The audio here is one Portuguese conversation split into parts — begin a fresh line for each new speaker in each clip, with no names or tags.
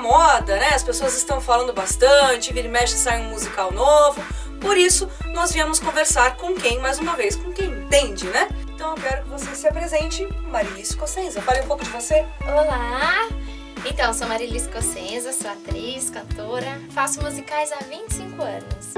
moda, né? As pessoas estão falando bastante, vira e mexe sai um musical novo. Por isso, nós viemos conversar com quem, mais uma vez, com quem entende, né? Então eu quero que você se apresente, Marilis Cossenza. Fale um pouco de você.
Olá! Então, sou Marilis Cossenza, sou atriz, cantora, faço musicais há 25 anos.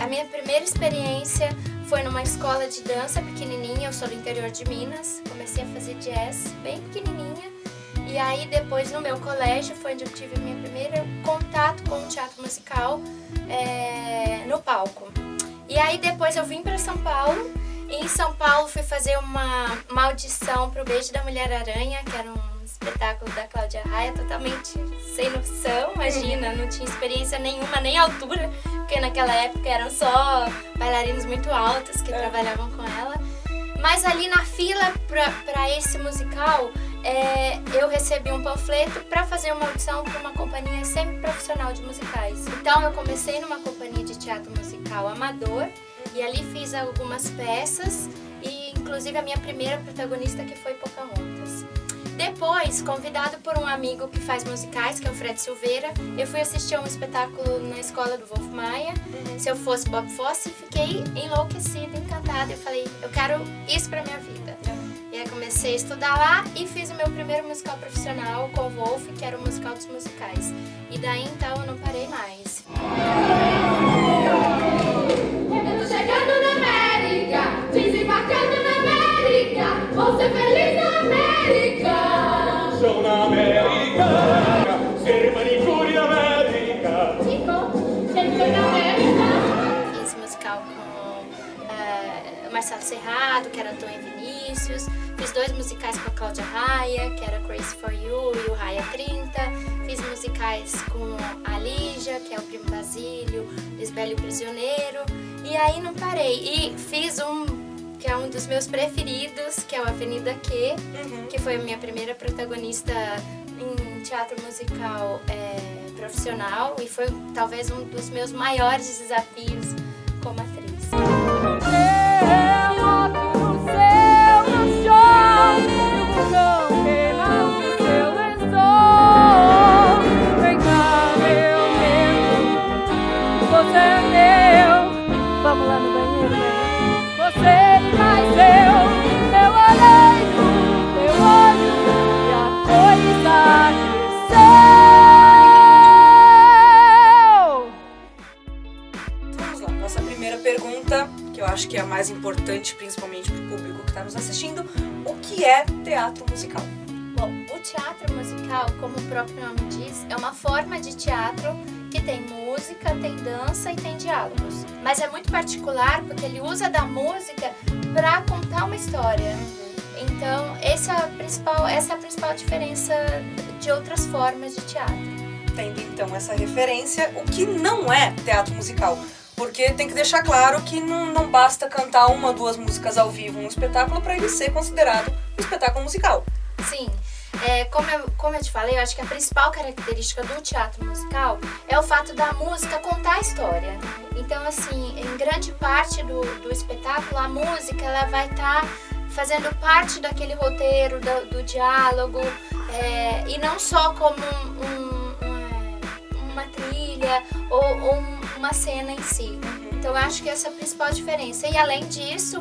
A minha primeira experiência foi numa escola de dança pequenininha, eu sou do interior de Minas, comecei a fazer jazz bem pequenininha. E aí depois no meu colégio foi onde eu tive meu primeiro contato com o teatro musical no palco. E aí depois eu vim para São Paulo, e em São Paulo fui fazer uma audição para o Beijo da Mulher-Aranha, que era um espetáculo da Cláudia Raia, totalmente sem noção, imagina, não tinha experiência nenhuma, nem altura, porque naquela época eram só bailarinos muito altos que trabalhavam com ela. Mas ali na fila para esse musical, eu recebi um panfleto para fazer uma audição para uma companhia semi-profissional de musicais. Então eu comecei numa companhia de teatro musical amador e ali fiz algumas peças e inclusive a minha primeira protagonista que foi Pocahontas. Depois, convidado por um amigo que faz musicais, que é o Fred Silveira, eu fui assistir a um espetáculo na escola do Wolf Maia. Se eu fosse Bob Fosse, fiquei enlouquecida, encantada. Eu falei, eu quero isso pra minha vida. E aí comecei a estudar lá e fiz o meu primeiro musical profissional com o Wolf, que era o musical dos musicais. E daí então eu não parei mais.
Eu tô chegando na América, desembarcando na América, vou ser feliz na América.
Sou na América, ser manicure na América.
Tipo, sempre na América.
Fiz musical com o Marcelo Serrado, que era Antônio Vinícius. Fiz 2 musicais com a Cláudia Raia, que era Crazy for You e o Raia 30. Fiz musicais com a Lígia, que é o Primo Basílio, Lisbela e o Prisioneiro. E aí não parei. E fiz que é um dos meus preferidos, que é o Avenida Q, que foi a minha primeira protagonista em teatro musical profissional e foi talvez um dos meus maiores desafios como atriz.
Vamos lá no banheiro, né? Você e mais eu olhei no teu olho e a coisa cresceu.
Vamos lá, nossa primeira pergunta, que eu acho que é a mais importante, principalmente para o público que está nos assistindo. O que é teatro musical?
Bom, o teatro musical, como o próprio nome diz, é uma forma de teatro que tem música, tem dança e tem diálogos. Mas é muito particular porque ele usa da música para contar uma história. Então, essa é a principal diferença de outras formas de teatro.
Tendo então essa referência, o que não é teatro musical? Porque tem que deixar claro que não basta cantar 1 ou 2 músicas ao vivo no espetáculo para ele ser considerado um espetáculo musical.
Sim. Como eu te falei, eu acho que a principal característica do teatro musical é o fato da música contar a história. Então, assim, em grande parte do espetáculo, a música ela vai estar fazendo parte daquele roteiro, do diálogo, e não só como uma trilha ou uma cena em si. Então, eu acho que essa é a principal diferença. E, além disso,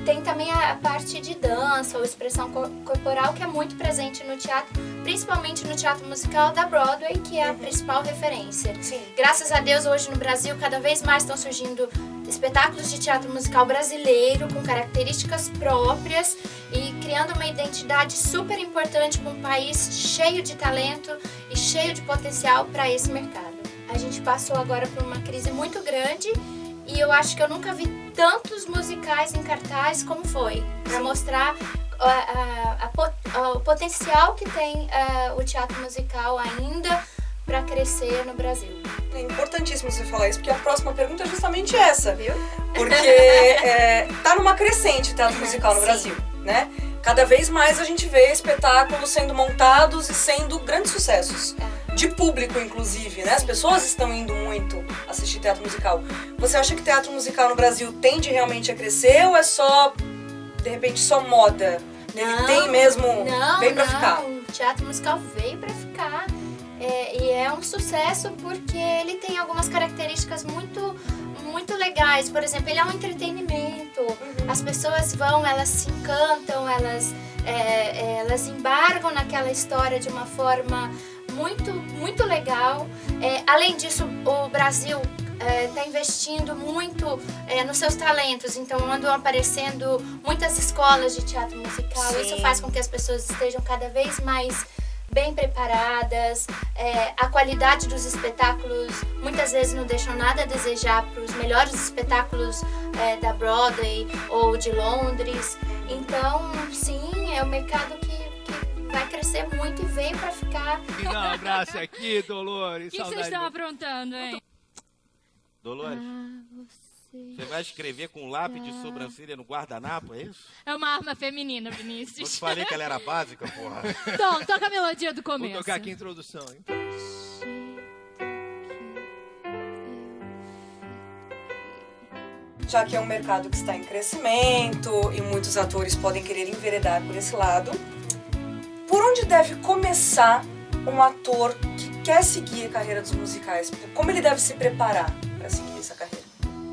tem também a parte de dança ou expressão corporal que é muito presente no teatro, principalmente no teatro musical da Broadway, que é a principal referência.
Sim.
Graças a Deus, hoje no Brasil, cada vez mais estão surgindo espetáculos de teatro musical brasileiro com características próprias e criando uma identidade super importante para um país cheio de talento e cheio de potencial para esse mercado. A gente passou agora por uma crise muito grande e eu acho que eu nunca vi tantos musicais em cartaz como foi, para mostrar o potencial que tem o teatro musical ainda para crescer no Brasil.
É importantíssimo você falar isso, porque a próxima pergunta é justamente essa.
Viu?
Porque tá numa crescente o teatro musical no Brasil, né? Cada vez mais a gente vê espetáculos sendo montados e sendo grandes sucessos. de público, inclusive, né? As pessoas estão indo muito assistir teatro musical. Você acha que teatro musical no Brasil tende realmente a crescer ou é só, de repente, só moda? Ele tem mesmo, veio pra ficar?
Não, o teatro musical veio pra ficar. E é um sucesso porque ele tem algumas características muito legais. Por exemplo, ele é um entretenimento. As pessoas vão, elas se encantam, elas embargam naquela história de uma forma muito legal. Além disso, o Brasil está investindo muito nos seus talentos, então andam aparecendo muitas escolas de teatro musical.
Sim.
Isso faz com que as pessoas estejam cada vez mais bem preparadas. A qualidade dos espetáculos muitas vezes não deixam nada a desejar para os melhores espetáculos da Broadway ou de Londres. Então, sim, é um mercado que vai crescer muito e veio para ficar.
Me dá um abraço aqui, Dolores.
O que vocês estão aprontando, hein?
Dolores, você vai escrever com lápis de sobrancelha no guardanapo, é isso?
É uma arma feminina,
Eu te
Vinícius.
falei que ela era básica, porra.
Tom, toca a melodia do
Vou
começo.
tocar aqui a introdução, hein?
Já que é um mercado que está em crescimento e muitos atores podem querer enveredar por esse lado, por onde deve começar um ator que quer seguir a carreira dos musicais? Como ele deve se preparar para seguir essa carreira?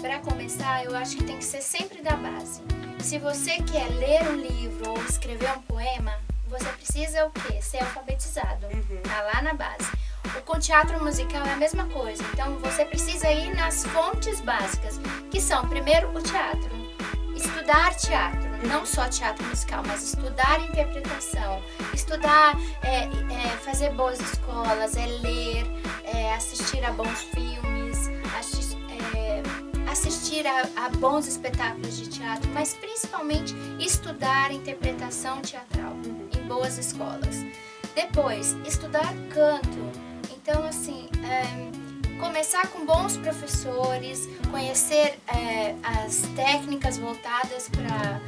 Para começar, eu acho que tem que ser sempre da base. Se você quer ler um livro ou escrever um poema, você precisa o quê? Ser alfabetizado. Tá lá na base. Com teatro musical é a mesma coisa. Então você precisa ir nas fontes básicas, que são, primeiro, o teatro. Estudar teatro, não só teatro musical, mas estudar interpretação, estudar, fazer boas escolas, ler, assistir a bons filmes, assistir a bons espetáculos de teatro, mas principalmente estudar interpretação teatral em boas escolas. Depois, estudar canto. Então, assim, começar com bons professores, conhecer as técnicas voltadas para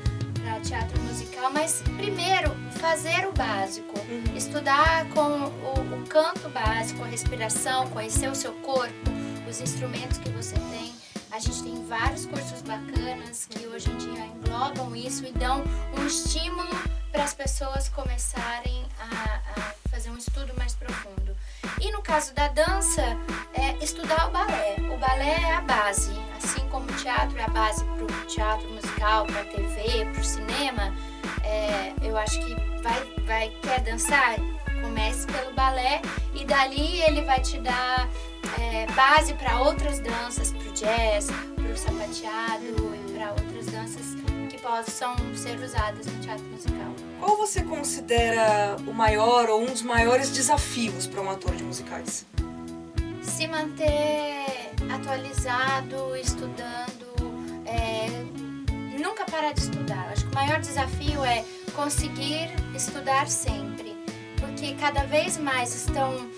teatro musical, mas primeiro fazer o básico, estudar com o canto básico, a respiração, conhecer o seu corpo, os instrumentos que você tem. A gente tem vários cursos bacanas que hoje em dia englobam isso e dão um estímulo para as pessoas começarem a fazer um estudo mais profundo. E no caso da dança, estudar o balé. O balé é a base, assim como o teatro é a base para o teatro musical, para a TV, para o cinema. Eu acho que quer dançar? Comece pelo balé e dali ele vai te dar base para outras danças, para o jazz, para o sapateado e para outras danças que possam ser usadas no teatro musical.
Qual você considera o maior ou um dos maiores desafios para um ator de musicais?
Se manter atualizado, estudando, nunca parar de estudar. Acho que o maior desafio é conseguir estudar sempre, porque cada vez mais estão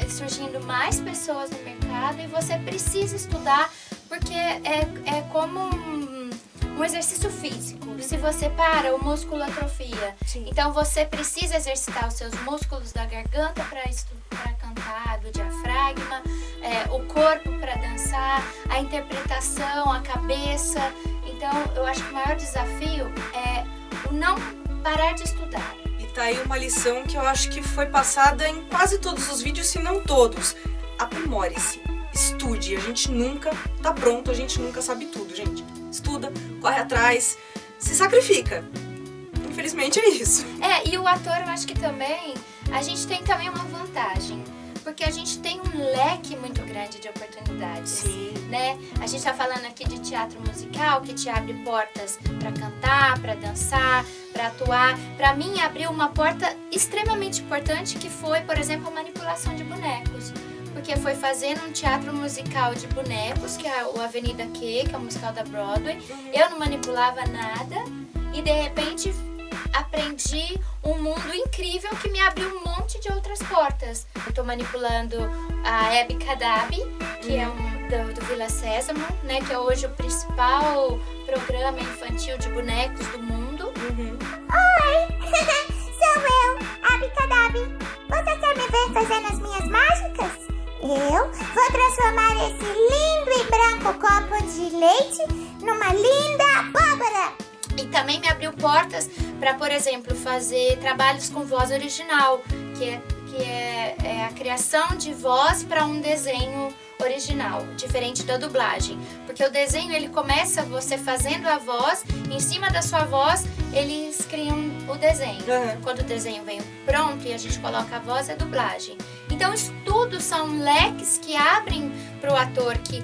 surgindo mais pessoas no mercado e você precisa estudar, porque é como um exercício físico. Se você para, o músculo atrofia.
Sim.
Então você precisa exercitar os seus músculos da garganta para cantar, do diafragma, o corpo para dançar, a interpretação, a cabeça. Então eu acho que o maior desafio é o não parar de estudar.
E tá aí uma lição que eu acho que foi passada em quase todos os vídeos, se não todos. Aprimore-se, estude. A gente nunca tá pronto, a gente nunca sabe tudo, gente. Estuda, corre atrás, se sacrifica. Infelizmente é isso.
E o ator, eu acho que também, a gente tem também uma vantagem, porque a gente tem um leque muito grande de oportunidades.
Sim.
Né? A gente tá falando aqui de teatro musical, que te abre portas para cantar, para dançar, para atuar. Para mim, abriu uma porta extremamente importante, que foi, por exemplo, a manipulação de bonecos. Porque foi fazendo um teatro musical de bonecos, que é o Avenida Q, que é o musical da Broadway. Eu não manipulava nada e, de repente, aprendi um mundo incrível que me abriu um monte de outras portas. Eu tô manipulando a Abby Kadabi, que é do Vila Sésamo, né, que é hoje o principal programa infantil de bonecos do mundo.
Oi, sou eu, Abby Kadabi. Você quer me ver fazendo as minhas mágicas? Eu vou transformar esse lindo e branco copo de leite numa linda abóbora.
E também me abriu portas para, por exemplo, fazer trabalhos com voz original, que é a criação de voz para um desenho original, diferente da dublagem. Porque o desenho, ele começa você fazendo a voz, em cima da sua voz, eles criam o desenho. Quando o desenho vem pronto e a gente coloca a voz, é dublagem. Então, isso tudo são leques que abrem para o ator que,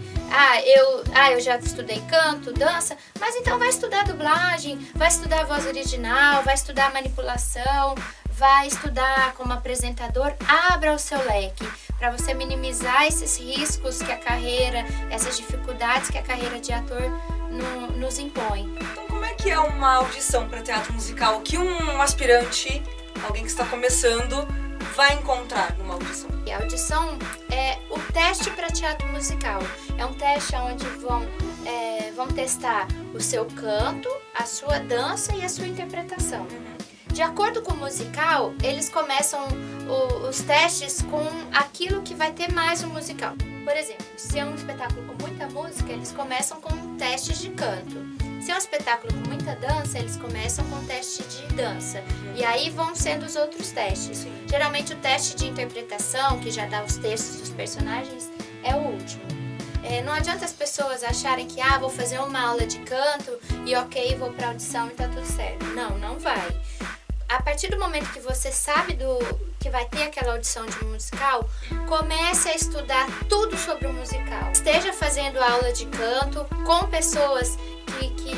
eu já estudei canto, dança, mas então vai estudar dublagem, vai estudar voz original, vai estudar manipulação, vai estudar como apresentador. Abra o seu leque para você minimizar esses riscos que a carreira, essas dificuldades que a carreira de ator nos impõe.
Então, como é que é uma audição para teatro musical? O que um aspirante, alguém que está começando, vai encontrar numa audição?
E a audição é o teste para teatro musical. É um teste onde vão testar o seu canto, a sua dança e a sua interpretação. De acordo com o musical, eles começam os testes com aquilo que vai ter mais no musical. Por exemplo, se é um espetáculo com muita música, eles começam com testes de canto. Se é um espetáculo com muita dança, eles começam com teste de dança. E aí vão sendo os outros testes. Geralmente o teste de interpretação, que já dá os textos dos personagens, é o último. Não adianta as pessoas acharem que vou fazer uma aula de canto e vou pra audição e tá tudo certo. Não vai. A partir do momento que você sabe que vai ter aquela audição de musical, comece a estudar tudo sobre o musical. Esteja fazendo aula de canto com pessoas que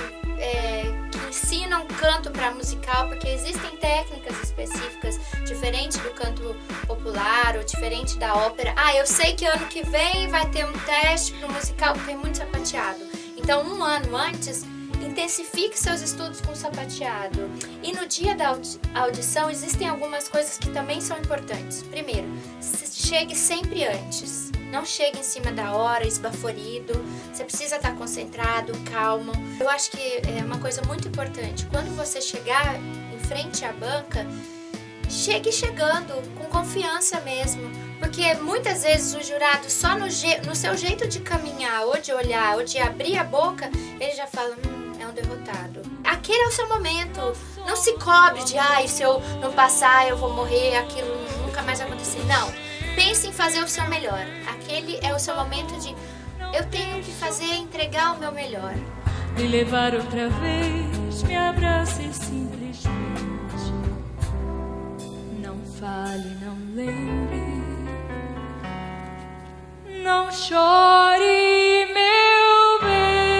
ensinam canto para musical, porque existem técnicas específicas, diferente do canto popular ou diferente da ópera. Eu sei que ano que vem vai ter um teste para o musical que tem muito sapateado. Então, um ano antes, intensifique seus estudos com sapateado. E no dia da audição existem algumas coisas que também são importantes. Primeiro, chegue sempre antes. Não chegue em cima da hora, esbaforido. Você precisa estar concentrado, calmo. Eu acho que é uma coisa muito importante. Quando você chegar em frente à banca, chegue chegando, com confiança mesmo. Porque muitas vezes o jurado, só no seu jeito de caminhar, ou de olhar, ou de abrir a boca, ele já fala, é um derrotado. Aquele é o seu momento. Não se cobre de, se eu não passar eu vou morrer, aquilo nunca mais vai acontecer. Não. Pense em fazer o seu melhor. Aquele é o seu momento de, eu tenho que fazer, entregar o meu melhor.
Me levar outra vez, me abrace simplesmente. Não fale, não lembre. Não chore, meu bem.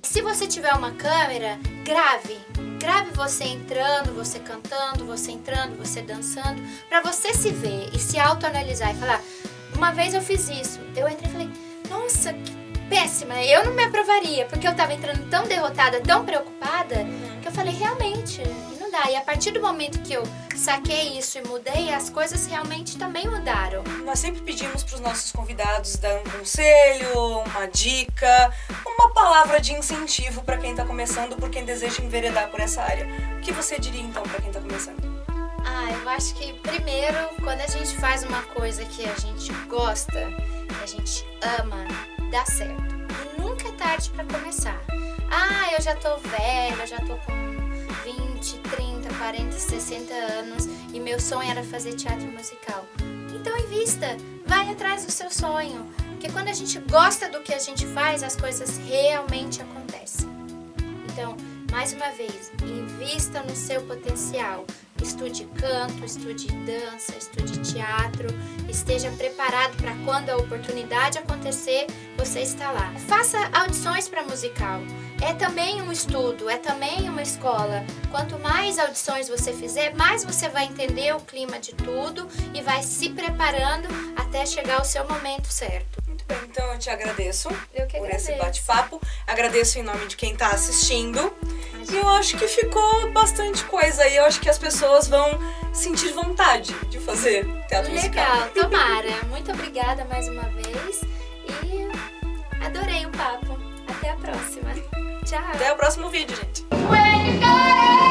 Se você tiver uma câmera, grave você entrando, você cantando, você entrando, você dançando, pra você se ver e se autoanalisar e falar, uma vez eu fiz isso, eu entrei e falei, nossa, que péssima, eu não me aprovaria, porque eu tava entrando tão derrotada, tão preocupada, que eu falei, realmente, não dá. E a partir do momento que eu saquei isso e mudei, as coisas realmente também mudaram.
Nós sempre pedimos para os nossos convidados dar um conselho, uma dica, uma palavra de incentivo para quem está começando, por quem deseja enveredar por essa área. O que você diria então para quem está começando?
Eu acho que primeiro, quando a gente faz uma coisa que a gente gosta, que a gente ama, dá certo. E nunca é tarde para começar. Eu já tô velha, já tô com 20, 30, 40, 60 anos e meu sonho era fazer teatro musical. Então invista, vai atrás do seu sonho, porque quando a gente gosta do que a gente faz, as coisas realmente acontecem. Então, mais uma vez, invista no seu potencial. Estude canto, estude dança, estude teatro, esteja preparado para quando a oportunidade acontecer, você está lá. Faça audições para musical. É também um estudo, é também uma escola. Quanto mais audições você fizer, mais você vai entender o clima de tudo e vai se preparando até chegar ao seu momento certo.
Muito bem, então eu te agradeço
por
esse bate-papo. Agradeço em nome de quem está assistindo. E eu acho que ficou bastante coisa aí. Eu acho que as pessoas vão sentir vontade de fazer teatro musical.
Legal, tomara. Muito obrigada mais uma vez e adorei o papo. Até até a próxima. Tchau.
Até o próximo vídeo, gente.
When you got it.